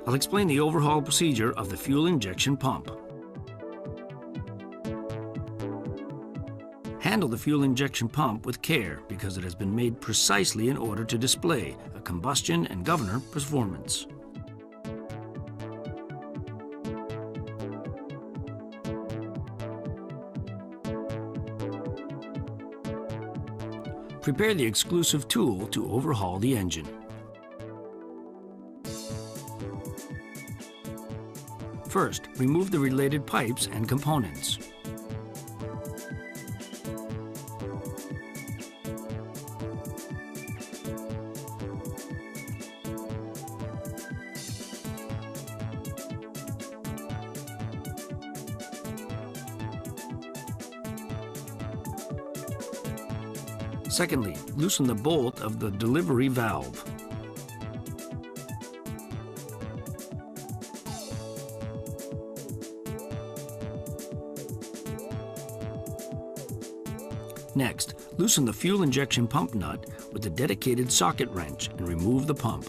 I'll explain the overhaul procedure of the fuel injection pump. Handle the fuel injection pump with care because it has been made precisely in order to display a combustion and governor performance. Prepare the exclusive tool to overhaul the engine. First, remove the related pipes and components. Secondly, loosen the bolt of the delivery valve. Next, loosen the fuel injection pump nut with the dedicated socket wrench and remove the pump.